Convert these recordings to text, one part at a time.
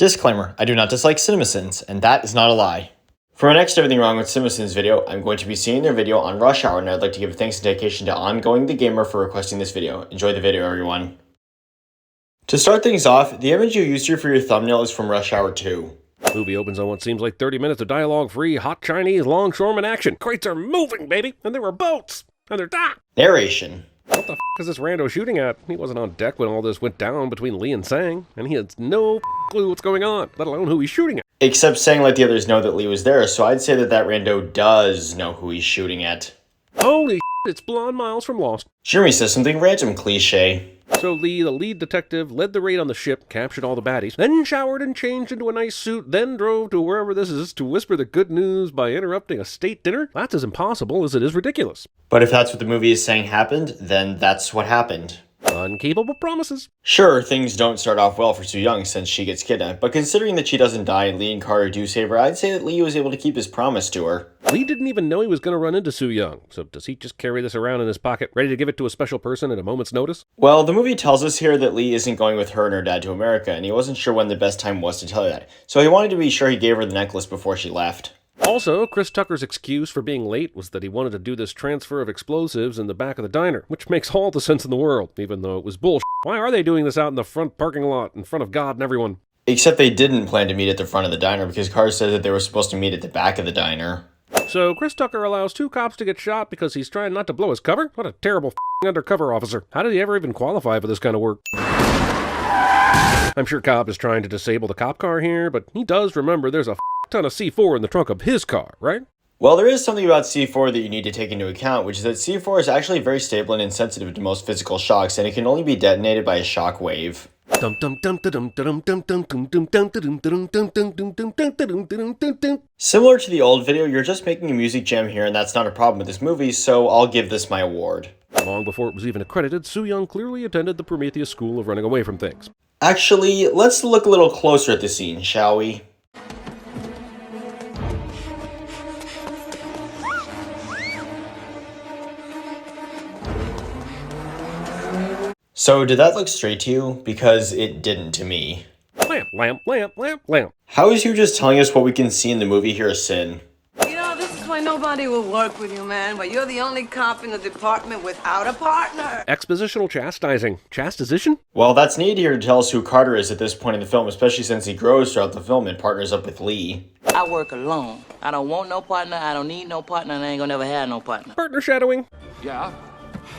Disclaimer, I do not dislike CinemaSins, and that is not a lie. For my next Everything Wrong with CinemaSins video, I'm going to be seeing their video on Rush Hour, and I'd like to give thanks and dedication to Ongoing the Gamer for requesting this video. Enjoy the video, everyone. To start things off, the image you used here for your thumbnail is from Rush Hour 2. The movie opens on what seems like 30 minutes of dialogue-free, hot Chinese longshoreman action. Crates are moving, baby, and there were boats, and they're docked. Narration. What the f*** is this rando shooting at? He wasn't on deck when all this went down between Lee and Sang, and he has no clue what's going on, let alone who he's shooting at. Except Sang let the others know that Lee was there, so I'd say that rando does know who he's shooting at. Holy it's Blonde Miles from Lost. Jeremy says something random cliche. So Lee, the lead detective, led the raid on the ship, captured all the baddies, then showered and changed into a nice suit, then drove to wherever this is to whisper the good news by interrupting a state dinner? That's as impossible as it is ridiculous. But if that's what the movie is saying happened, then that's what happened. Unkeepable promises. Sure, things don't start off well for Soo Young since she gets kidnapped, but considering that she doesn't die and Lee and Carter do save her, I'd say that Lee was able to keep his promise to her. Lee didn't even know he was going to run into Soo Young, so does he just carry this around in his pocket, ready to give it to a special person at a moment's notice? Well, the movie tells us here that Lee isn't going with her and her dad to America, and he wasn't sure when the best time was to tell her that, so he wanted to be sure he gave her the necklace before she left. Also, Chris Tucker's excuse for being late was that he wanted to do this transfer of explosives in the back of the diner, which makes all the sense in the world, even though it was bullshit. Why are they doing this out in the front parking lot, in front of God and everyone? Except they didn't plan to meet at the front of the diner because Carter said that they were supposed to meet at the back of the diner. So Chris Tucker allows 2 cops to get shot because he's trying not to blow his cover? What a terrible undercover officer. How did he ever even qualify for this kind of work? I'm sure Cobb is trying to disable the cop car here, but he does remember there's a ton of C4 in the trunk of his car, right? Well, there is something about C4 that you need to take into account, which is that C4 is actually very stable and insensitive to most physical shocks, and it can only be detonated by a shock wave. Similar to the old video, you're just making a music jam here, and that's not a problem with this movie, so I'll give this my award. Long before it was even accredited, Soo Young clearly attended the Prometheus School of Running Away from Things. Actually, let's look a little closer at the scene, shall we? So, did that look straight to you? Because it didn't to me. Lamp, lamp, lamp, lamp, lamp. How is you just telling us what we can see in the movie here a sin? You know, this is why nobody will work with you, man. But you're the only cop in the department without a partner. Expositional chastising. Chastisation? Well, that's needed here to tell us who Carter is at this point in the film, especially since he grows throughout the film and partners up with Lee. I work alone. I don't want no partner, I don't need no partner, and I ain't gonna never have no partner. Partner shadowing. Yeah.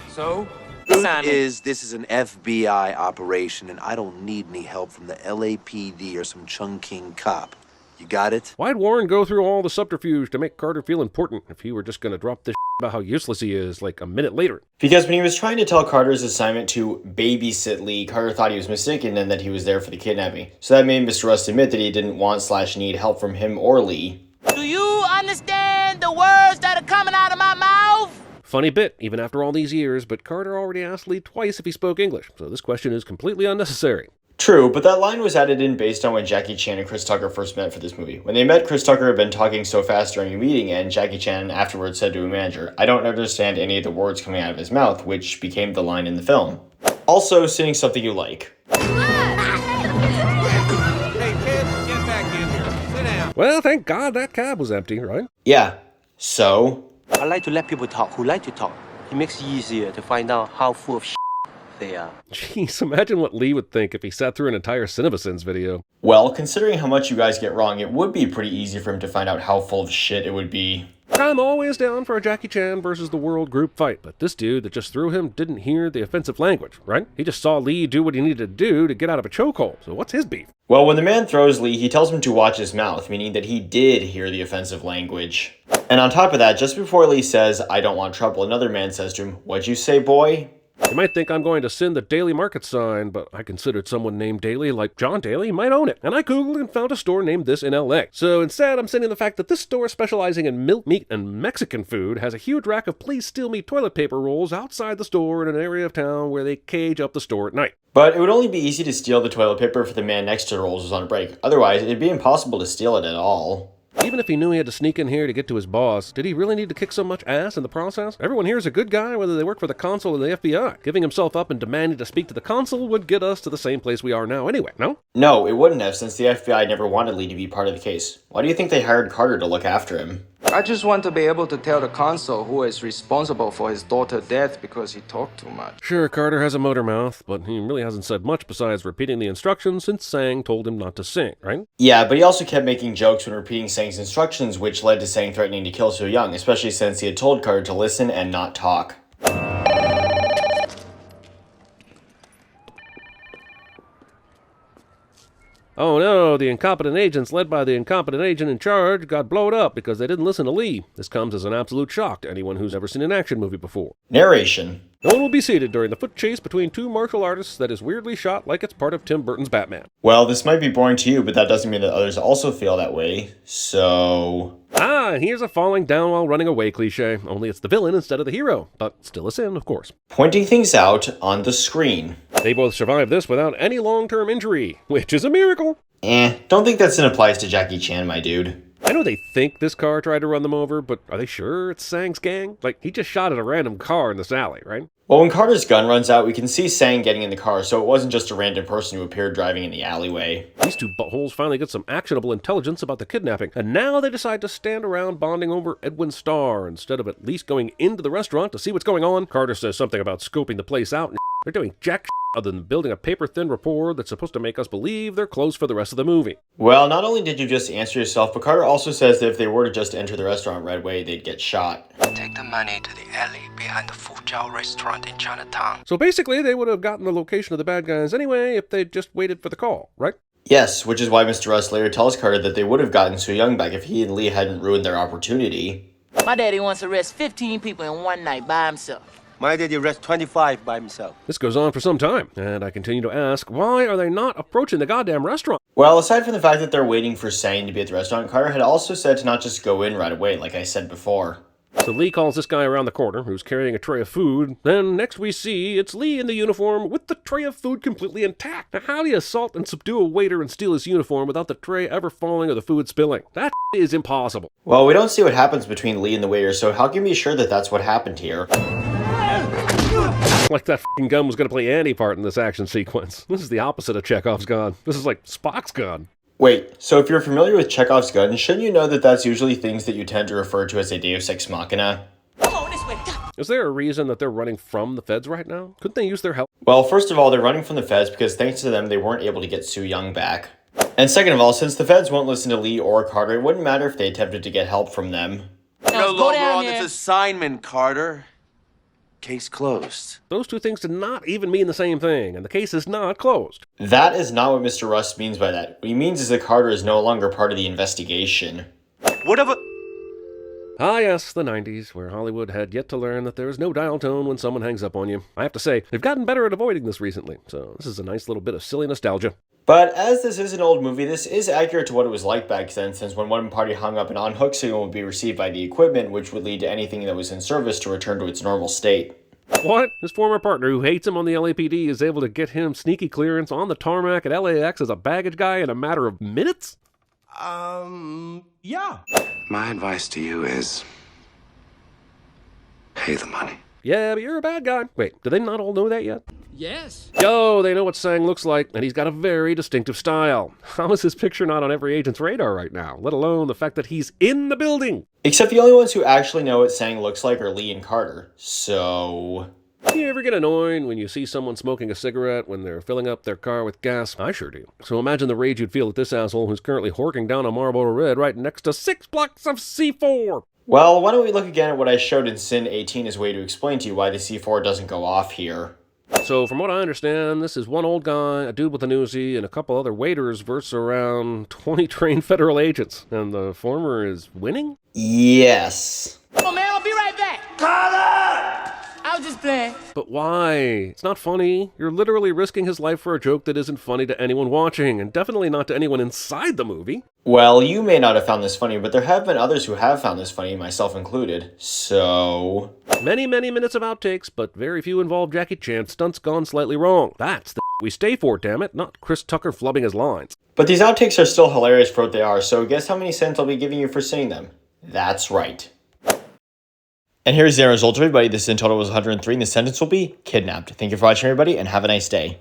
So? This is an FBI operation, and I don't need any help from the LAPD or some Chungking cop. You got it? Why'd Warren go through all the subterfuge to make Carter feel important if he were just gonna drop this about how useless he is like a minute later? Because when he was trying to tell Carter's assignment to babysit Lee, Carter thought he was mistaken and that he was there for the kidnapping. So that made Mr. Rust admit that he didn't want/need help from him or Lee. Do you understand the words that are coming out of my mouth? Funny bit, even after all these years, but Carter already asked Lee twice if he spoke English, so this question is completely unnecessary. True, but that line was added in based on when Jackie Chan and Chris Tucker first met for this movie. When they met, Chris Tucker had been talking so fast during a meeting, and Jackie Chan afterwards said to a manager, "I don't understand any of the words coming out of his mouth," which became the line in the film. Also, saying something you like. Hey, kids, get back in here. Sit down. Well, thank God that cab was empty, right? Yeah, so? I like to let people talk who like to talk. It makes it easier to find out how full of they are. Jeez, imagine what Lee would think if he sat through an entire CinemaSins video. Well, considering how much you guys get wrong, it would be pretty easy for him to find out how full of shit it would be. I'm always down for a Jackie Chan versus the world group fight, but this dude that just threw him didn't hear the offensive language, right? He just saw Lee do what he needed to do to get out of a chokehold, so what's his beef? Well, when the man throws Lee, he tells him to watch his mouth, meaning that he did hear the offensive language. And on top of that, just before Lee says, "I don't want trouble," another man says to him, "What'd you say, boy?" You might think I'm going to send the Daily Market sign, but I considered someone named Daly, like John Daly, might own it. And I googled and found a store named this in LA. So instead, I'm sending the fact that this store specializing in milk, meat, and Mexican food has a huge rack of Please Steal Me toilet paper rolls outside the store in an area of town where they cage up the store at night. But it would only be easy to steal the toilet paper if the man next to the rolls was on a break. Otherwise, it'd be impossible to steal it at all. Even if he knew he had to sneak in here to get to his boss, did he really need to kick so much ass in the process? Everyone here is a good guy, whether they work for the consul or the FBI. Giving himself up and demanding to speak to the consul would get us to the same place we are now anyway, no? No, it wouldn't have, since the FBI never wanted Lee to be part of the case. Why do you think they hired Carter to look after him? I just want to be able to tell the consul who is responsible for his daughter's death because he talked too much. Sure, Carter has a motor mouth, but he really hasn't said much besides repeating the instructions since Sang told him not to sing, right? Yeah, but he also kept making jokes when repeating Sang's instructions, which led to Sang threatening to kill So Young, especially since he had told Carter to listen and not talk. Oh no, the incompetent agents led by the incompetent agent in charge got blowed up because they didn't listen to Lee. This comes as an absolute shock to anyone who's ever seen an action movie before. Narration. No one will be seated during the foot chase between two martial artists that is weirdly shot like it's part of Tim Burton's Batman. Well, this might be boring to you, but that doesn't mean that others also feel that way, so... Ah, and here's a falling down while running away cliche, only it's the villain instead of the hero, but still a sin, of course. Pointing things out on the screen. They both survived this without any long-term injury, which is a miracle. Don't think that sin applies to Jackie Chan, my dude. I know they think this car tried to run them over, but are they sure it's Sang's gang? Like, he just shot at a random car in this alley, right? Well, when Carter's gun runs out, we can see Sang getting in the car, so it wasn't just a random person who appeared driving in the alleyway. These two buttholes finally get some actionable intelligence about the kidnapping, and now they decide to stand around bonding over Edwin Starr instead of at least going into the restaurant to see what's going on. Carter says something about scoping the place out, and they're doing jack other than building a paper-thin rapport that's supposed to make us believe they're close for the rest of the movie. Well, not only did you just answer yourself, but Carter also says that if they were to just enter the restaurant right away, they'd get shot. Take the money to the alley behind the Fuzhou restaurant in Chinatown. So basically, they would have gotten the location of the bad guys anyway if they'd just waited for the call, right? Yes, which is why Mr. Russ later tells Carter that they would have gotten So Young back if he and Lee hadn't ruined their opportunity. My daddy wants to arrest 15 people in one night by himself. My daddy arrested 25 by himself. This goes on for some time, and I continue to ask, why are they not approaching the goddamn restaurant? Well, aside from the fact that they're waiting for Sang to be at the restaurant, Carter had also said to not just go in right away, like I said before. So Lee calls this guy around the corner, who's carrying a tray of food. Then next we see it's Lee in the uniform with the tray of food completely intact. Now how do you assault and subdue a waiter and steal his uniform without the tray ever falling or the food spilling? That is impossible. Well, we don't see what happens between Lee and the waiter, so how can we be sure that that's what happened here? Like that f***ing gun was going to play any part in this action sequence. This is the opposite of Chekhov's gun. This is like Spock's gun. Wait, so if you're familiar with Chekhov's gun, shouldn't you know that that's usually things that you tend to refer to as a deus ex machina? Come on, this way. Is there a reason that they're running from the feds right now? Couldn't they use their help? Well, first of all, they're running from the feds because thanks to them, they weren't able to get So Young back. And second of all, since the feds won't listen to Lee or Carter, it wouldn't matter if they attempted to get help from them. No Go longer down on there. this assignment, Carter. Case closed. Those two things did not even mean the same thing, and the case is not closed. That is not what Mr. Russ means by that. What he means is that Carter is no longer part of the investigation. Whatever. Ah yes, the 90s, where Hollywood had yet to learn that there is no dial tone when someone hangs up on you. I have to say, they've gotten better at avoiding this recently, so this is a nice little bit of silly nostalgia. But as this is an old movie, this is accurate to what it was like back then, since when one party hung up, an on-hook signal would be received by the equipment, which would lead to anything that was in service to return to its normal state. What? His former partner, who hates him on the LAPD, is able to get him sneaky clearance on the tarmac at LAX as a baggage guy in a matter of minutes? Yeah. My advice to you is pay the money. Yeah, but you're a bad guy. Wait, do they not all know that yet? Yes. Yo, they know what Sang looks like, and he's got a very distinctive style. How is his picture not on every agent's radar right now, let alone the fact that he's in the building? Except the only ones who actually know what Sang looks like are Lee and Carter, so... Do you ever get annoyed when you see someone smoking a cigarette when they're filling up their car with gas? I sure do. So imagine the rage you'd feel at this asshole who's currently horking down a Marlboro Red right next to 6 blocks of C4. Well, why don't we look again at what I showed in Sin 18 as a way to explain to you why the C4 doesn't go off here. So from what I understand, this is one old guy, a dude with an Uzi, and a couple other waiters versus around 20 trained federal agents. And the former is winning? Yes. Oh, man, I'll be right back. Carter! I was just playing. But why? It's not funny. You're literally risking his life for a joke that isn't funny to anyone watching, and definitely not to anyone inside the movie. Well, you may not have found this funny, but there have been others who have found this funny, myself included. So... Many minutes of outtakes, but very few involve Jackie Chan stunts gone slightly wrong. That's the we stay for, damn it, not Chris Tucker flubbing his lines. But these outtakes are still hilarious for what they are, so guess how many cents I'll be giving you for seeing them? That's right. And here's the end result, everybody. This in total was 103, and the sentence will be kidnapped. Thank you for watching, everybody, and have a nice day.